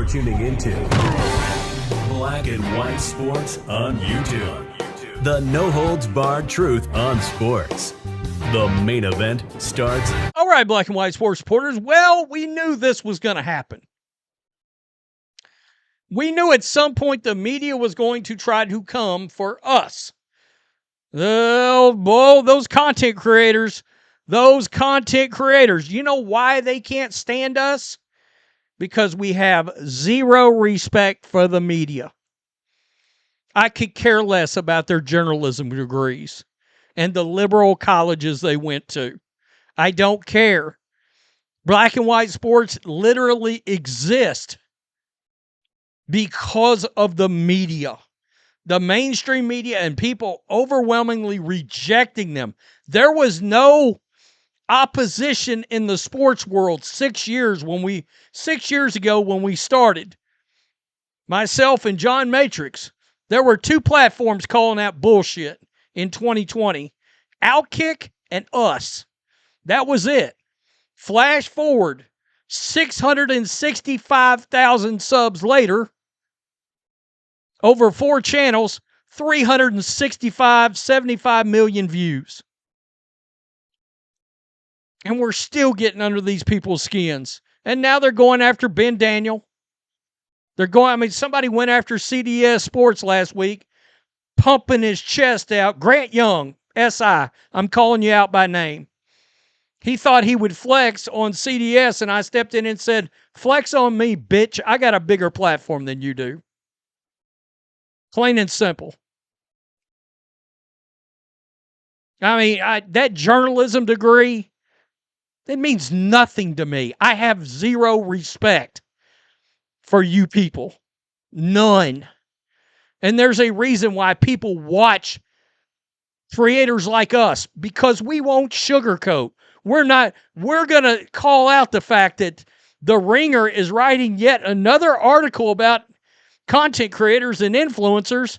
You're tuning into Black and White Sports on YouTube. The no-holds-barred truth on sports. The main event starts. All right, Black and White Sports supporters. Well, we knew this was going to happen. We knew at some point the media was going to try to come for us. Oh, boy, those content creators. You know why they can't stand us? Because we have zero respect for the media. I could care less about their journalism degrees and the liberal colleges they went to. I don't care. Black and White Sports literally exist because of the media. The mainstream media and people overwhelmingly rejecting them. There was no opposition in the sports world 6 years ago when we started. Myself and John Matrix, there were two platforms calling out bullshit in 2020. Outkick and us. That was it. Flash forward 665,000 subs later, over 4 channels, 75 million views. And we're still getting under these people's skins. And now they're going after Ben Daniel. Somebody went after CDS Sports last week, pumping his chest out. Grant Young, SI, I'm calling you out by name. He thought he would flex on CDS, and I stepped in and said, flex on me, bitch. I got a bigger platform than you do. Plain and simple. That journalism degree, it means nothing to me. I have zero respect for you people. None. And there's a reason why people watch creators like us, because we won't sugarcoat. We're going to call out the fact that The Ringer is writing yet another article about content creators and influencers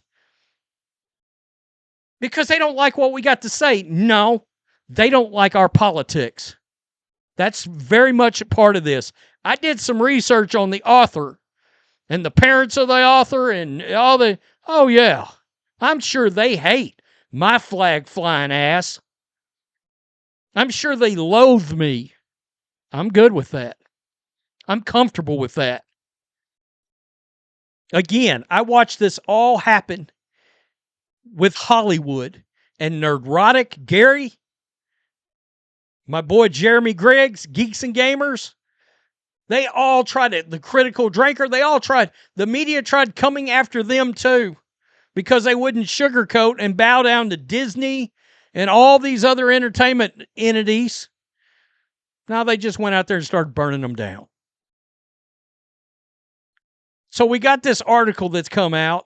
because they don't like what we got to say. No, they don't like our politics. That's very much a part of this. I did some research on the author and the parents of the author and all the, oh yeah, I'm sure they hate my flag flying ass. I'm sure they loathe me. I'm good with that. I'm comfortable with that. Again, I watched this all happen with Hollywood and Nerdrotic Gary, my boy Jeremy Griggs, Geeks and Gamers. They all tried it. The Critical Drinker, they all tried. The media tried coming after them too because they wouldn't sugarcoat and bow down to Disney and all these other entertainment entities. Now they just went out there and started burning them down. So we got this article that's come out.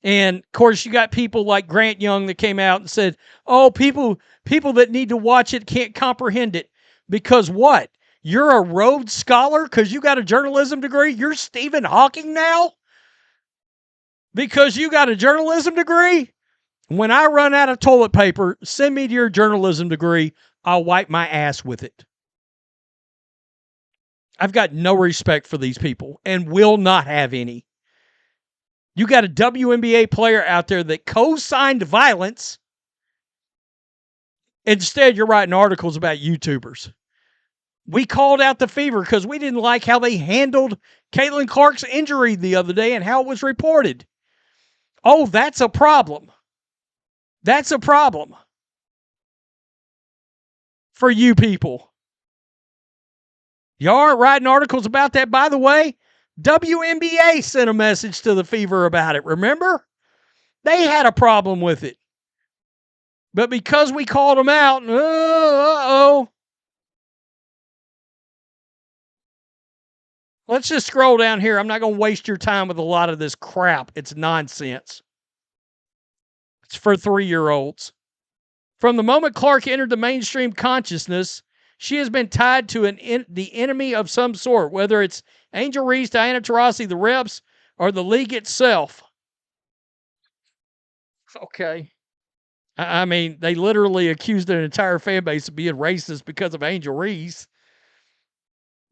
And, of course, you got people like Grant Young that came out and said, oh, people that need to watch it can't comprehend it. Because what? You're a Rhodes Scholar because you got a journalism degree? You're Stephen Hawking now? Because you got a journalism degree? When I run out of toilet paper, send me your journalism degree. I'll wipe my ass with it. I've got no respect for these people and will not have any. You got a WNBA player out there that co-signed violence. Instead, you're writing articles about YouTubers. We called out the Fever because we didn't like how they handled Caitlin Clark's injury the other day and how it was reported. Oh, that's a problem. That's a problem for you people. You aren't writing articles about that. By the way, WNBA sent a message to the Fever about it. Remember? They had a problem with it. But because we called them out, let's just scroll down here. I'm not going to waste your time with a lot of this crap. It's nonsense. It's for 3-year-olds. From the moment Clark entered the mainstream consciousness, she has been tied to the enemy of some sort, whether it's Angel Reese, Diana Taurasi, the Reps, or the league itself. Okay. They literally accused an entire fan base of being racist because of Angel Reese.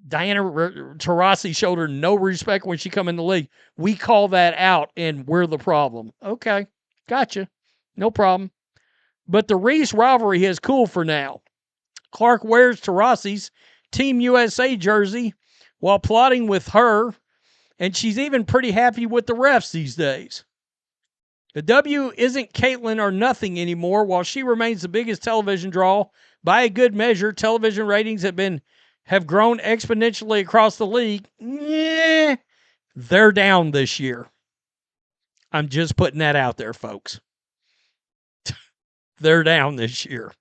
Diana Taurasi showed her no respect when she come in the league. We call that out, and we're the problem. Okay, gotcha. No problem. But the Reese rivalry has cooled for now. Clark wears Taurasi's Team USA jersey while plotting with her, and she's even pretty happy with the refs these days. The W isn't Caitlyn or nothing anymore. While she remains the biggest television draw, by a good measure, television ratings have grown exponentially across the league. Yeah, they're down this year. I'm just putting that out there, folks. They're down this year.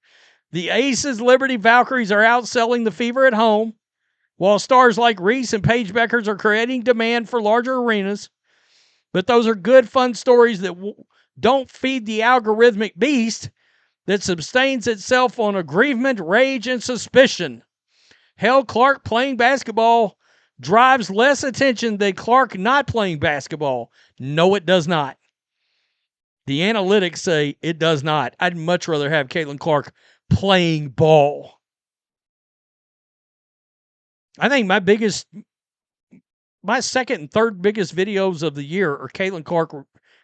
The Aces, Liberty Valkyries are outselling the Fever at home, while stars like Reese and Paige Beckers are creating demand for larger arenas. But those are good, fun stories that don't feed the algorithmic beast that sustains itself on aggrievement, rage, and suspicion. Hell, Clark playing basketball drives less attention than Clark not playing basketball. No, it does not. The analytics say it does not. I'd much rather have Caitlin Clark playing ball. I think my second and third biggest videos of the year are Caitlin Clark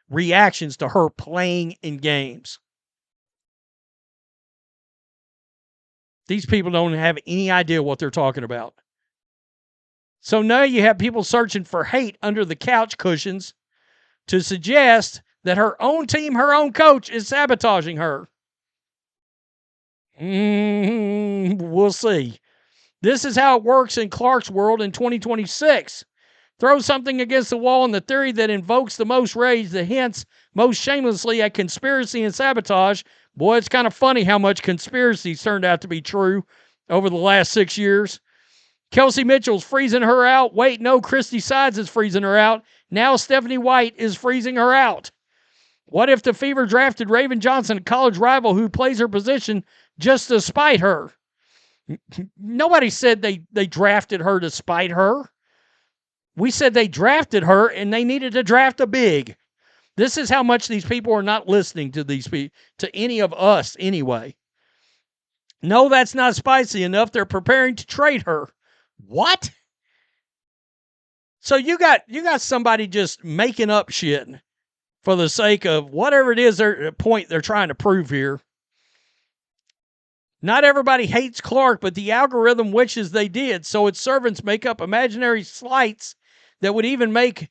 reactions to her playing in games. These people don't have any idea what they're talking about. So now you have people searching for hate under the couch cushions to suggest that her own team, her own coach is sabotaging her. We'll see. This is how it works in Clark's world in 2026. Throw something against the wall in the theory that invokes the most rage, that hints most shamelessly at conspiracy and sabotage. Boy, it's kind of funny how much conspiracies turned out to be true over the last 6 years. Kelsey Mitchell's freezing her out. Wait, no, Christy Sides is freezing her out. Now Stephanie White is freezing her out. What if the Fever drafted Raven Johnson, a college rival who plays her position, just to spite her? Nobody said they drafted her to spite her. We said they drafted her and they needed to draft a big. This is how much these people are not listening to these people, to any of us anyway. No, that's not spicy enough. They're preparing to trade her. What? So you got somebody just making up shit for the sake of whatever it is their point they're trying to prove here. Not everybody hates Clark, but the algorithm wishes they did, so its servants make up imaginary slights that would even make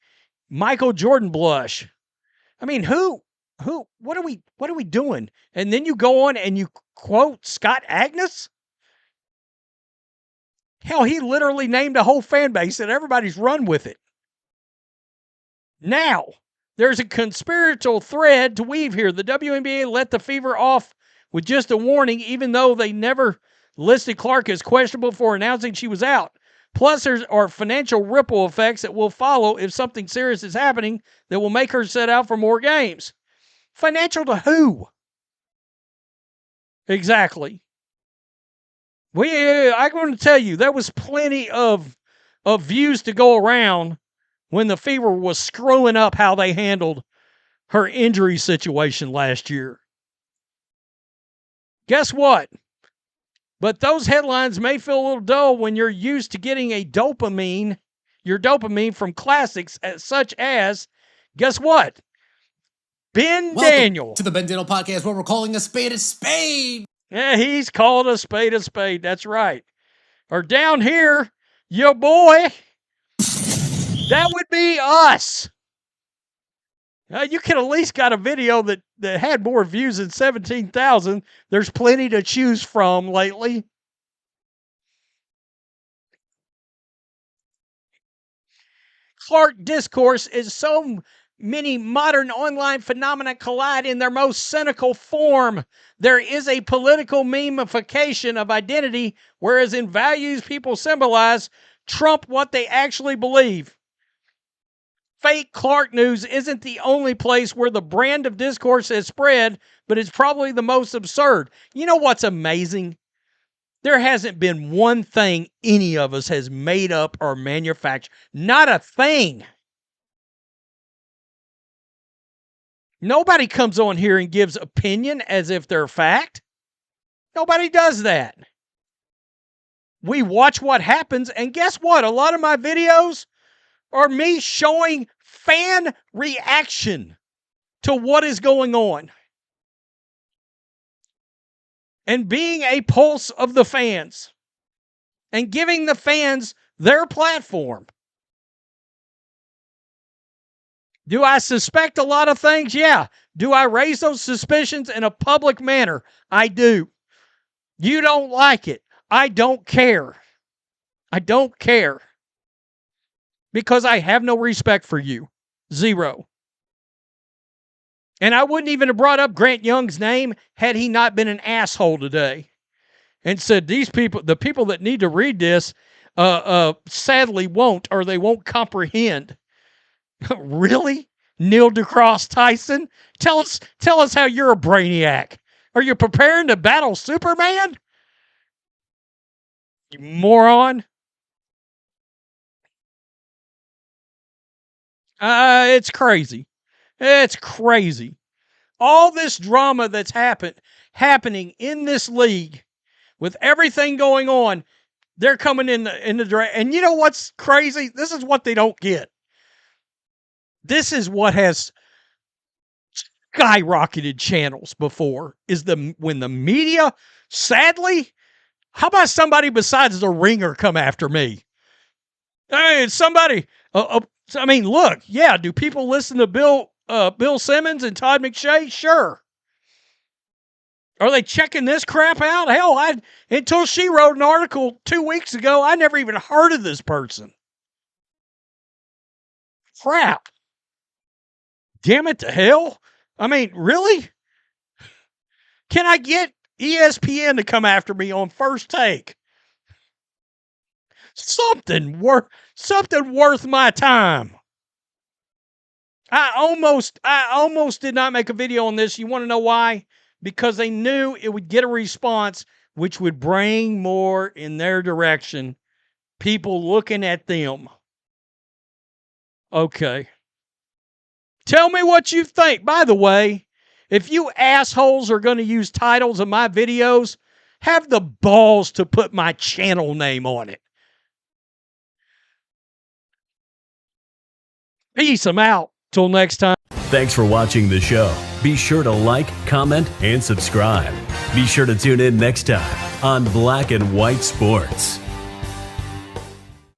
Michael Jordan blush. I mean, what are we doing? And then you go on and you quote Scott Agnes? Hell, he literally named a whole fan base and everybody's run with it. Now, there's a conspiratorial thread to weave here. The WNBA let the Fever off with just a warning, even though they never listed Clark as questionable for announcing she was out. Plus, there are financial ripple effects that will follow if something serious is happening that will make her set out for more games. Financial to who? Exactly. I'm going to tell you, there was plenty of views to go around when the Fever was screwing up how they handled her injury situation last year. Guess what? But those headlines may feel a little dull when you're used to getting your dopamine from classics such as, guess what? Ben Daniel. Welcome to the Ben Daniel Podcast, where we're calling a spade a spade. Yeah, he's called a spade a spade. That's right. Or down here, your boy, that would be us. You could at least got a video that had more views than 17,000. There's plenty to choose from lately. Clark discourse is so many modern online phenomena collide in their most cynical form. There is a political memification of identity, whereas in values people symbolize trump what they actually believe. Fake Clark news isn't the only place where the brand of discourse has spread, but it's probably the most absurd. You know what's amazing? There hasn't been one thing any of us has made up or manufactured. Not a thing. Nobody comes on here and gives opinion as if they're fact. Nobody does that. we watch what happens, and guess what? A lot of my videos are me showing fan reaction to what is going on and being a pulse of the fans and giving the fans their platform. Do I suspect a lot of things? Yeah. Do I raise those suspicions in a public manner? I do. You don't like it. I don't care. I don't care. Because I have no respect for you. Zero. And I wouldn't even have brought up Grant Young's name had he not been an asshole today. And said, these people, the people that need to read this, sadly won't, or they won't comprehend. Really? Neil deGrasse Tyson? Tell us how you're a brainiac. Are you preparing to battle Superman? You moron. It's crazy. It's crazy. All this drama that's happening in this league with everything going on, they're coming in the direct. And you know what's crazy? This is what they don't get. This is what has skyrocketed channels before is when the media, sadly, how about somebody besides the Ringer come after me? I mean, somebody, I mean, look, yeah, do people listen to Bill Simmons and Todd McShay? Sure. Are they checking this crap out? Hell, until she wrote an article 2 weeks ago, I never even heard of this person. Crap. Damn it to hell. I mean, really? Can I get ESPN to come after me on First Take? Something worth my time. I almost did not make a video on this. You want to know why? Because they knew it would get a response which would bring more in their direction. People looking at them. Okay. Tell me what you think. By the way, if you assholes are going to use titles of my videos, have the balls to put my channel name on it. Peace. I'm out. Till next time. Thanks for watching the show. Be sure to like, comment, and subscribe. Be sure to tune in next time on Black and White Sports.